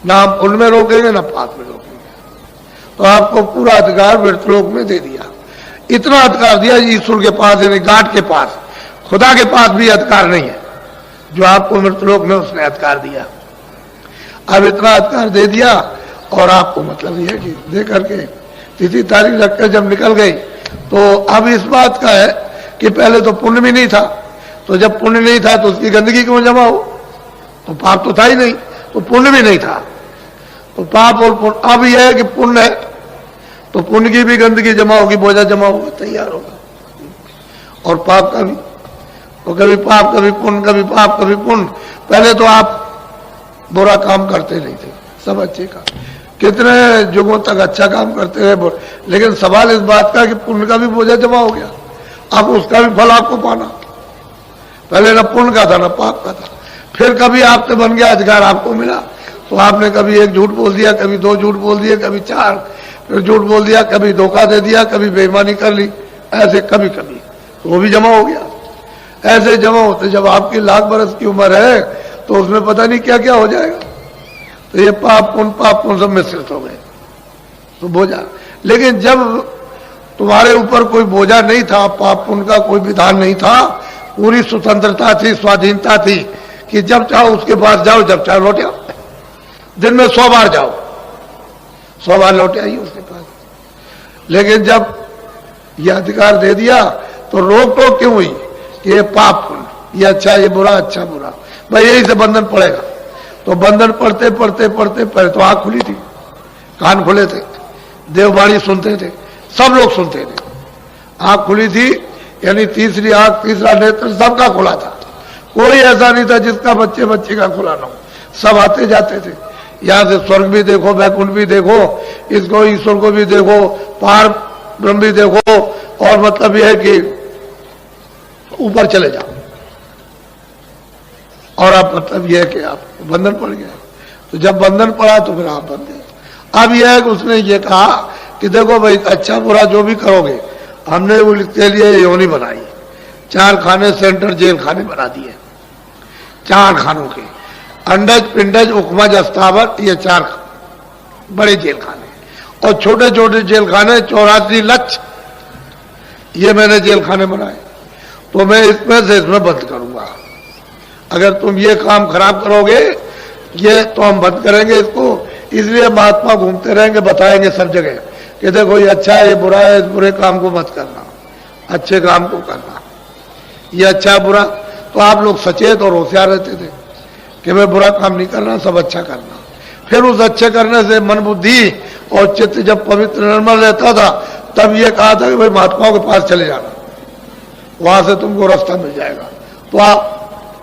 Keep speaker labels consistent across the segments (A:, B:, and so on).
A: ना हम पुण्य में रोकेंगे ना पाप में रोकेंगे। तो आपको पूरा अधिकार मृतलोक में दे दिया। इतना अधिकार दिया ईश्वर के पास, यानी गाठ के पास, खुदा के पास भी अधिकार नहीं है जो आपको मृतलोक में उसने अधिकार दिया। अब इतना अधिकार दे दिया और आपको मतलब यह कि दे करके तिथि तारीख रखकर जब निकल गई, तो अब इस बात का है कि पहले तो पुण्य भी नहीं था, तो जब पुण्य नहीं था तो उसकी गंदगी क्यों जमा हो? तो पाप तो था ही नहीं, तो पुण्य भी नहीं था, तो पाप और पुण्य। अब यह है कि पुण्य है तो पुण्य की भी गंदगी जमा होगी, बोझा जमा होगा, तैयार होगा, और पाप का भी। तो कभी पाप कभी पुण्य, कभी पाप कभी पुण्य। पहले तो आप बुरा काम करते नहीं थे, सब अच्छे काम, कितने युगों तक अच्छा काम करते रहे, लेकिन सवाल इस बात का कि पुण्य का भी बोझा जमा हो गया, अब उसका भी फल आपको पाना। पहले न पुण्य का था न पाप का था। फिर कभी आपसे बन गया अधिकार, आपको मिला, तो आपने कभी एक झूठ बोल दिया, कभी दो झूठ बोल दिए, कभी चार, फिर झूठ बोल दिया, कभी धोखा दे दिया, कभी बेईमानी कर ली, ऐसे कभी कभी, तो वो भी जमा हो गया। ऐसे जमा होते जब आपकी लाख बरस की उम्र है तो उसमें पता नहीं क्या क्या हो जाएगा। तो ये पाप पुण्य सब मिश्रित हो गए, तो बोझा। लेकिन जब तुम्हारे ऊपर कोई बोझा नहीं था, पाप पुण्य का कोई विधान नहीं था, पूरी स्वतंत्रता थी, स्वाधीनता थी कि जब चाहो उसके पास जाओ, जब चाहो लौट आओ, दिन में 100 बार जाओ, 100 बार लौट आइए उसके पास। लेकिन जब यह अधिकार दे दिया तो रोक टोक क्यों हुई कि ये पाप पुण्य, ये अच्छा ये बुरा, अच्छा बुरा, भाई यही से बंधन पड़ेगा। तो बंधन पढ़ते पढ़ते पढ़ते पहले तो आंख खुली थी, कान खुले थे, देववाणी सुनते थे, सब लोग सुनते थे, आंख खुली थी, यानी तीसरी आंख, तीसरा नेत्र सबका खुला था। कोई ऐसा नहीं था जिसका बच्चे बच्चे का खुला ना हो, सब आते जाते थे। यहां से स्वर्ग भी देखो, वैकुंठ भी देखो, इसको ईश्वर को भी देखो, पार ब्रह्म भी देखो, और मतलब यह है कि ऊपर चले जाओ। और अब मतलब यह है कि आप बंधन पड़ गया। तो जब बंधन पड़ा तो फिर आप बंध गए। अब यह है कि उसने ये कहा कि देखो भाई, अच्छा बुरा जो भी करोगे, हमने उसके लिए योनि बनाई, 4 खाने सेंट्रल जेल खाने बना दिए, 4 खानों के, अंडज पिंडज उकमज अस्तावर, ये 4 बड़े जेल खाने, और छोटे छोटे जेल खाने 84 लक्ष, ये मैंने जेल खाने बनाए। तो मैं इसमें से इसमें बंद करूंगा। अगर तुम ये काम खराब करोगे, ये तो हम बंद करेंगे इसको। इसलिए महात्मा घूमते रहेंगे, बताएंगे सब जगह कि देखो ये अच्छा है, ये बुरा है, इस बुरे काम को मत करना, अच्छे काम को करना, ये अच्छा बुरा। तो आप लोग सचेत और होशियार रहते थे कि मैं बुरा काम नहीं करना, सब अच्छा करना। फिर उस अच्छे करने से मन बुद्धि और चित्त जब पवित्र निर्मल रहता था, तब ये कहा था कि भाई महात्माओं के पास चले जाना, वहां से तुमको रास्ता मिल जाएगा। तो आप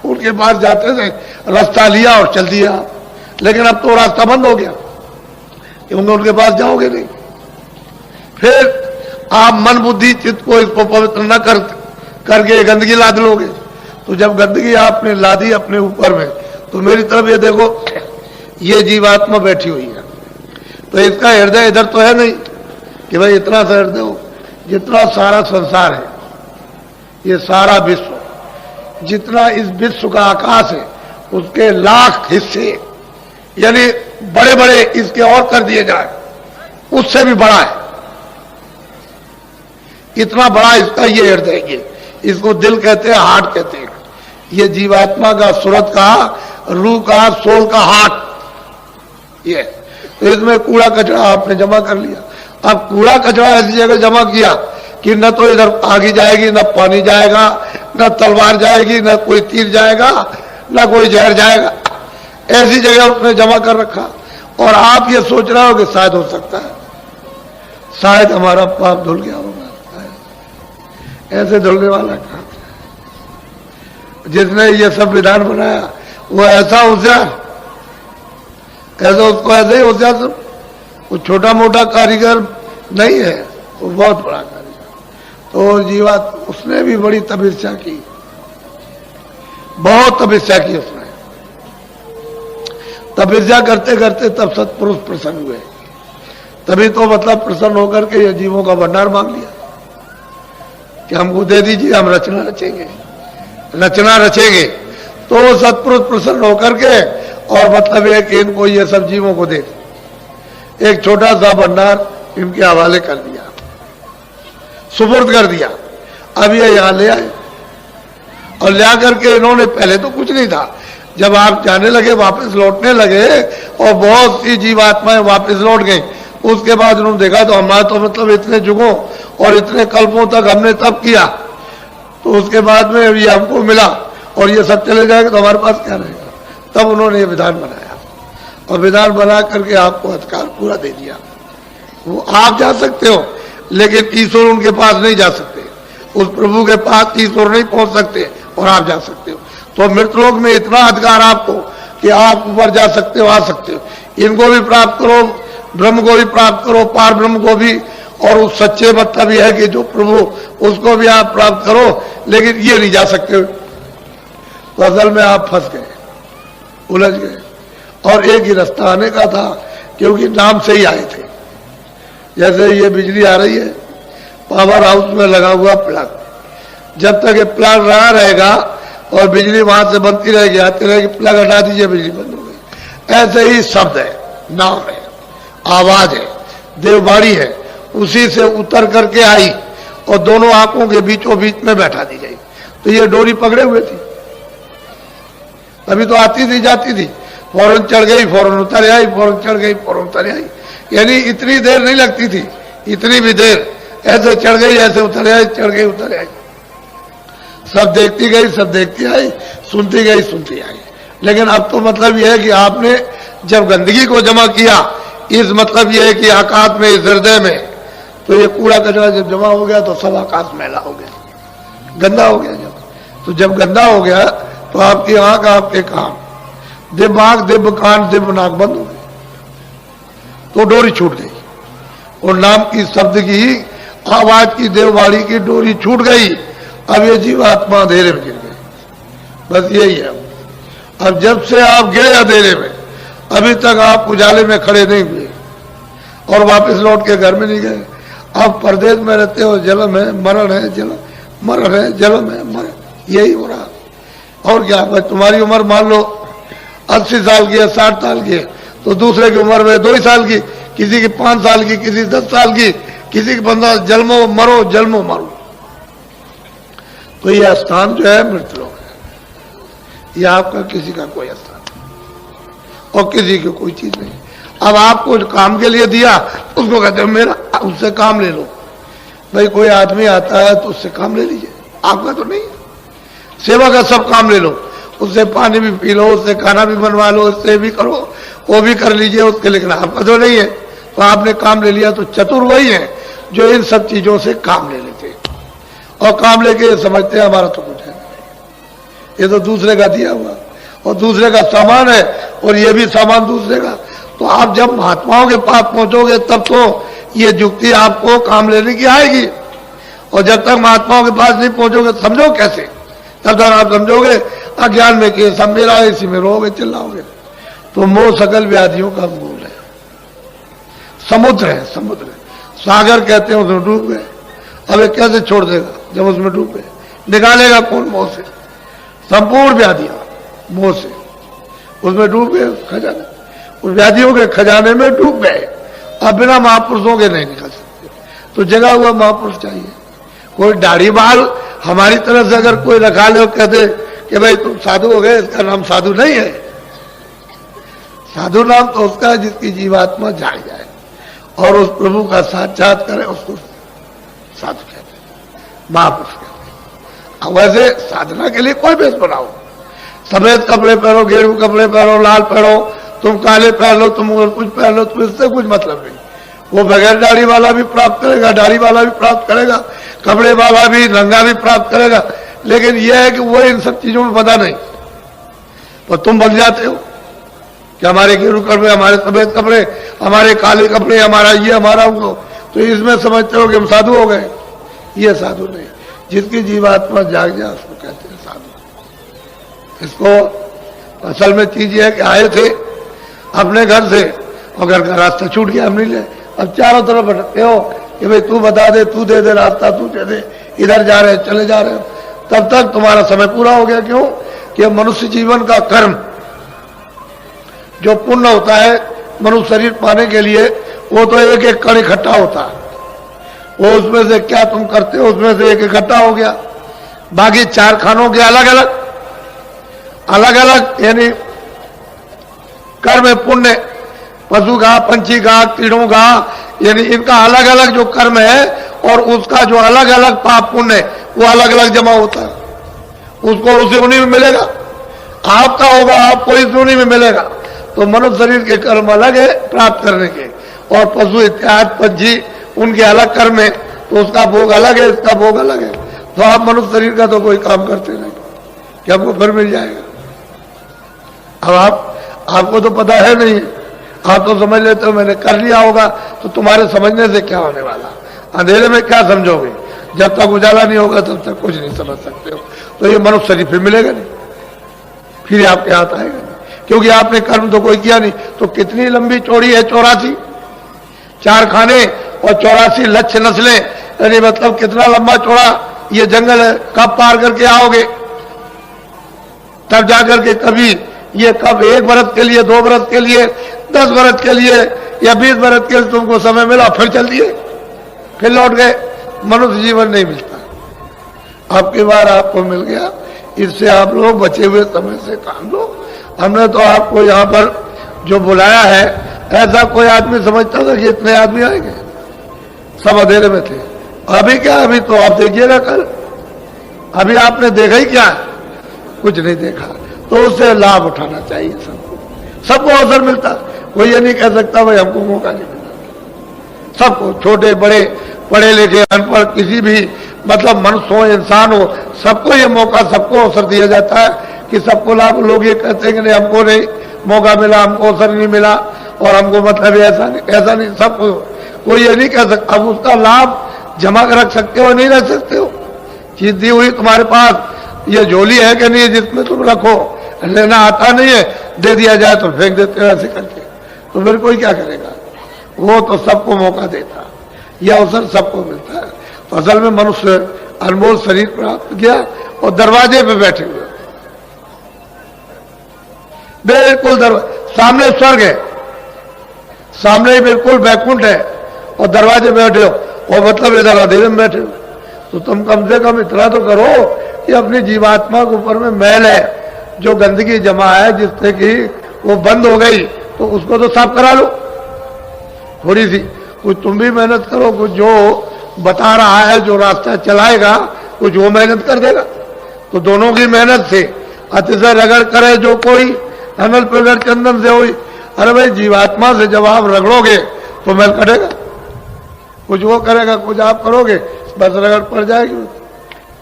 A: उनके पास जाते थे, रास्ता लिया और चल दिया। लेकिन अब तो रास्ता बंद हो गया, क्योंकि उनके पास जाओगे नहीं। फिर आप मन बुद्धि चित्त को इसको पवित्र न करके गंदगी लाद लोगे। तो जब गंदगी आपने लादी अपने ऊपर में, तो मेरी तरफ ये देखो, ये जीवात्मा बैठी हुई है, तो इसका हृदय इधर तो है नहीं कि भाई इतना सा हृदय हो। जितना सारा संसार है, ये सारा विश्व, जितना इस विश्व का आकाश है, उसके लाख हिस्से, यानी बड़े बड़े इसके और कर दिए जाए, उससे भी बड़ा है। इतना बड़ा इसका ये हृदय, ये इसको दिल कहते हैं, हार्ट कहते हैं। ये जीवात्मा का, सूरत का, रूह का, सोल का हार्ट ये। तो इसमें कूड़ा कचरा आपने जमा कर लिया। अब कूड़ा कचरा ऐसी जगह जमा किया कि न तो इधर आगे जाएगी, न पानी जाएगा, न तलवार जाएगी, न कोई तीर जाएगा, न कोई जहर जाएगा, ऐसी जगह उसने जमा कर रखा। और आप ये सोच रहे हो कि शायद हो सकता है, शायद हमारा पाप धुल गया होगा। ऐसे धुलने वाला कहां? जिसने ये सब विधान बनाया वो ऐसा होशियार, ऐसा उसको ऐसे ही होशियार, सब वो छोटा मोटा कारीगर नहीं है, वो बहुत बड़ा कारीगर। तो जीवात उसने भी बड़ी तपस्या की, बहुत तपस्या की उसने। तपस्या करते करते तब सत्पुरुष प्रसन्न हुए, तभी तो मतलब प्रसन्न होकर के ये जीवों का भंडार मांग लिया कि हमको दे दीजिए, हम रचना रचेंगे, रचना रचेंगे। तो सत्पुरुष प्रसन्न होकर के और मतलब है कि इनको ये सब जीवों को दे दिया। एक छोटा सा भंडार इनके हवाले कर दिया, सुपुर्द कर दिया। अब ये यहां ले आए और ले आकर के इन्होंने, पहले तो कुछ नहीं था, जब आप जाने लगे, वापस लौटने लगे और बहुत सी जीवात्माएं वापस लौट गई, उसके बाद उन्होंने देखा तो हमारा तो मतलब इतने जुगों और इतने कल्पों तक हमने तब किया, तो उसके बाद में ये हमको मिला और ये सब चले जाएगा तो हमारे पास क्या रहेगा। तब उन्होंने ये विधान बनाया और विधान बना करके आपको अधिकार पूरा दे दिया। वो आप जा सकते हो, लेकिन ईश्वर उनके पास नहीं जा सकते, उस प्रभु के पास ईश्वर नहीं पहुंच सकते और आप जा सकते हो। तो मृतलोक में इतना अधिकार आपको कि आप ऊपर जा सकते हो, आ सकते हो। इनको भी प्राप्त करो, ब्रह्म को भी प्राप्त करो, पार ब्रह्म को भी, और उस सच्चे मतलब यह है कि जो प्रभु, उसको भी आप प्राप्त करो, लेकिन ये नहीं जा सकते। तो असल में आप फंस गए, उलझ गए, और एक ही रास्ता आने का था, क्योंकि नाम से ही आए थे। जैसे ये बिजली आ रही है, पावर हाउस में लगा हुआ प्लग, जब तक ये प्लग रहा रहेगा और बिजली वहां से बनती रहेगी, आती रहेगी, प्लग हटा दीजिए बिजली बंद हो गई। ऐसे ही शब्द है, नाम है, आवाज है, देववाणी है, उसी से उतर करके आई और दोनों आंखों के बीचों बीच में बैठा दी गई। तो ये डोरी पकड़े हुए थी, अभी तो आती थी जाती थी, फौरन चढ़ गई, फौरन उतर आई, फौरन चढ़ गई, फौरन उतर आई। यानी इतनी देर नहीं लगती थी, इतनी भी देर, ऐसे चढ़ गई, ऐसे उतर आई, चढ़ गई, उतर आई। सब देखती गई, सब देखती आई, सुनती गई, सुनती आई। लेकिन अब तो मतलब यह है कि आपने जब गंदगी को जमा किया, इस मतलब यह है कि आकाश में, इस हृदय में, तो ये कूड़ा कचरा जब जमा हो गया तो सब आकाश मैला हो गया, गंदा हो गया। तो जब गंदा हो गया तो आपकी आंख, आपके कान, दिव्य आंख, दिव्य कान, दिव्य नाक बंद हो गई, तो डोरी छूट गई और नाम की, शब्द की, आवाज की, देववाणी की डोरी छूट गई। अब ये जीवात्मा अंधेरे में गिर गई। बस यही है। अब जब से आप गए अंधेरे में, अभी तक आप उजाले में खड़े नहीं हुए और वापस लौट के घर में नहीं गए। अब परदेश में रहते हो, जन्म है, मरण है, जन्म, मरण है, जन्म है, मरण, यही हो रहा। और क्या, भाई तुम्हारी उम्र मान लो 80 साल की है, 60 साल की है, तो दूसरे की उम्र में 2 साल की, किसी की 5 साल की, किसी 10 साल की, किसी की 15, जन्मो मरो, जन्मो मरो। तो यह स्थान जो है मृतलोक है, यह आपका किसी का कोई स्थान और किसी की कोई चीज नहीं। अब आपको काम के लिए दिया, उसको कहते हो मेरा, उससे काम ले लो। भाई कोई आदमी आता है तो उससे काम ले लीजिए, आपका तो नहीं। सेवा का सब काम ले लो, उससे पानी भी पी लो, उससे खाना भी बनवा लो, उससे भी करो, वो भी कर लीजिए उसके, लेकिन आपका तो नहीं है। तो आपने काम ले लिया। तो चतुर वही है जो इन सब चीजों से काम ले लेते और काम लेके समझते हैं हमारा तो कुछ है, ये तो दूसरे का दिया हुआ और दूसरे का सामान है और ये भी सामान दूसरे का। तो आप जब महात्माओं के पास पहुंचोगे तब तो ये युक्ति आपको काम लेने की आएगी, और जब तक महात्माओं के पास नहीं पहुंचोगे समझो कैसे, तब तक आप समझोगे अज्ञान में कि सब मेरा है, इसी में रोगे, चिल्लाओगे। तो मोह सकल व्याधियों का मूल है, समुद्र है, समुद्र है। सागर कहते हैं, उसमें डूब गए। अब ये कैसे छोड़ देगा जब उसमें डूब गए? निकालेगा कौन मोह से? संपूर्ण व्याधियां मोह से, उसमें डूब गए, खजाने, उस व्याधियों के खजाने में डूब गए। अब बिना महापुरुषों के नहीं निकल सकते, तो जगा हुआ महापुरुष चाहिए। कोई दाढ़ी बाल हमारी तरफ से अगर कोई रखा ले और कहते कि भाई तुम साधु हो गए, इसका नाम साधु नहीं है। साधु नाम तो उसका है जिसकी जीवात्मा जाग जाए और उस प्रभु का साक्षात करे, उसको साधु कहते हैं, महापुरुष कहते हैं। वैसे साधना के लिए कोई वेश बनाओ, सफेद कपड़े पहनो, गेरू कपड़े पहनो, लाल पहनो, तुम काले पहन लो, तुम और कुछ पहन लो, तो इससे कुछ मतलब नहीं। वो बगैर दाढ़ी वाला भी प्राप्त करेगा, दाढ़ी वाला भी प्राप्त करेगा, कपड़े वाला भी, रंगा भी प्राप्त करेगा। लेकिन यह है कि वो इन सब चीजों में पता नहीं, और तुम बन जाते हो कि हमारे गेरू कपड़े, हमारे सफेद कपड़े, हमारे काले कपड़े, हमारा ये, हमारा वो, तो इसमें समझते हो कि हम साधु हो गए। ये साधु नहीं, जिसकी जीवात्मा जाग जाए उसको कहते हैं साधु। इसको असल में चीज ये है कि आए थे अपने घर से और घर का रास्ता छूट गया, हम नहीं ले। अब चारों तरफ भटकते हो कि भाई तू बता दे, तू दे दे रास्ता, तू दे दे, इधर जा रहे चले जा रहे हो, तब तक तुम्हारा समय पूरा हो गया। क्यों? कि मनुष्य जीवन का कर्म जो पुण्य होता है मनुष्य शरीर पाने के लिए, वो तो एक एक कण इकट्ठा होता है। वो उसमें से क्या तुम करते हो, उसमें से एक इकट्ठा हो गया। बाकी 4 खानों के अलग अलग यानी कर्म पुण्य, पशु का, पंछी का, कीड़ों का, यानी इनका अलग अलग जो कर्म है और उसका जो अलग अलग पाप पुण्य वो अलग अलग जमा होता है। उसको उसी उन्हीं में मिलेगा, आपका होगा आपको इस उन्हीं में मिलेगा। तो मनुष्य शरीर के कर्म अलग है प्राप्त करने के, और पशु इत्यादि पंछी उनके अलग कर्म है, तो उसका भोग अलग है, इसका भोग अलग है। तो आप मनुष्य शरीर का तो कोई काम करते नहीं कि आपको फिर मिल जाएगा। अब आपको तो पता है नहीं, आप तो समझ लेते हो मैंने कर लिया होगा, तो तुम्हारे समझने से क्या होने वाला, अंधेरे में क्या समझोगे, जब तक उजाला नहीं होगा तब तक कुछ नहीं समझ सकते हो। तो ये मनुष्य शरीर फिर मिलेगा नहीं, फिर आपके हाथ आएगा नहीं, क्योंकि आपने कर्म तो कोई किया नहीं। तो कितनी लंबी चौड़ी है, 84 4 खाने और 84 लक्ष्य नस्लें, यानी मतलब कितना लंबा चौड़ा ये जंगल है। कब पार करके आओगे, तब जाकर के कभी ये कब 1 बरस के लिए, 2 बरस के लिए, 10 बरस के लिए या 20 बरस के लिए तुमको समय मिला, फिर चल दिए, फिर लौट गए। मनुष्य जीवन नहीं मिलता। अब की बार आपको मिल गया, इससे आप लोग बचे हुए समय से काम लो। हमने तो आपको यहाँ पर जो बुलाया है, ऐसा कोई आदमी समझता था कि इतने आदमी आएंगे, सब अंधेरे में थे। अभी क्या, अभी तो आप देखिएगा कल, अभी आपने देखा ही क्या, कुछ नहीं देखा। तो उससे लाभ उठाना चाहिए सबको अवसर मिलता। कोई ये नहीं कह सकता भाई हमको मौका नहीं मिला। सबको, छोटे बड़े, पढ़े लिखे अनपढ़, किसी भी मतलब मनुष्य हो, इंसान हो, सबको ये मौका, सबको अवसर दिया जाता है कि सबको लाभ। लोग ये कहते हैं कि नहीं हमको नहीं मौका मिला, हमको अवसर नहीं मिला और हमको मतलब ऐसा नहीं, सबको। कोई ये नहीं कह सकता। अब उसका लाभ जमा कर रख सकते हो, नहीं रख सकते हो। चीज दी हुई तुम्हारे पास, ये झोली है कि नहीं जिसमें तुम रखो, लेना आता नहीं है, दे दिया जाए तो फेंक देते हो ऐसे करके, तो फिर कोई क्या करेगा। वो तो सबको मौका देता, यह अवसर सबको मिलता है। तो असल में मनुष्य अनमोल शरीर प्राप्त किया और दरवाजे पे बैठे हुए, बिल्कुल सामने स्वर्ग है, सामने ही बिल्कुल बैकुंठ है, और दरवाजे पे बैठे हो, और मतलब इधर अंधेरे में बैठे हो। तो तुम कम से कम इतना तो करो कि अपनी जीवात्मा के ऊपर में मैल है, जो गंदगी जमा है, जिससे कि वो बंद हो गई, तो उसको तो साफ करा लो थोड़ी सी। कुछ तुम भी मेहनत करो, कुछ जो बता रहा है, जो रास्ता चलाएगा, कुछ वो मेहनत कर देगा। तो दोनों की मेहनत से अतिशय रगड़ करे जो कोई, अनल प्रगड़ चंदन से हुई। अरे भाई, जीवात्मा से जब आप रगड़ोगे तो मैल कटेगा, कुछ वो करेगा, कुछ आप करोगे, बस रगड़ पड़ जाएगी।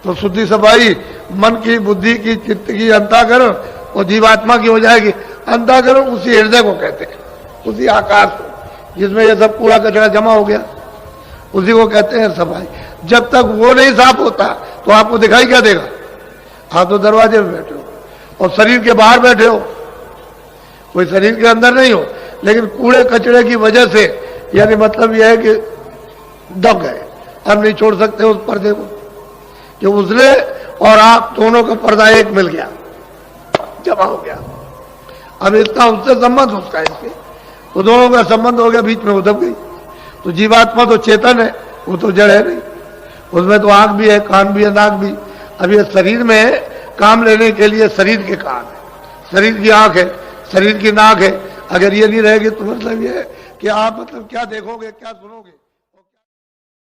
A: तो शुद्धि सफाई मन की, बुद्धि की, चित्त की, अंतःकरण और जीवात्मा की हो जाएगी। अंतःकरण उसी हृदय को कहते हैं, उसी आकाश को जिसमें ये सब कूड़ा कचरा जमा हो गया, उसी को कहते हैं सफाई। जब तक वो नहीं साफ होता तो आपको दिखाई क्या देगा। आप तो दरवाजे में बैठे हो और शरीर के बाहर बैठे हो, कोई शरीर के अंदर नहीं हो, लेकिन कूड़े कचरे की वजह से, यानी मतलब यह है कि दब गए, अब नहीं छोड़ सकते उस पर्दे को, कि उसने और आप दोनों का पर्दा एक मिल गया, जमा हो गया। अब इसका उससे संबंध, उसका इसके, तो दोनों का संबंध हो गया, बीच में वो दब गई। तो जीवात्मा तो चेतन है, वो तो जड़ है नहीं, उसमें तो आंख भी है, कान भी है, नाक भी। अब ये शरीर में काम लेने के लिए शरीर के कान है, शरीर की आंख है, शरीर की नाक है। अगर ये नहीं रहेगी तो मतलब ये है कि आप मतलब क्या देखोगे, क्या सुनोगे।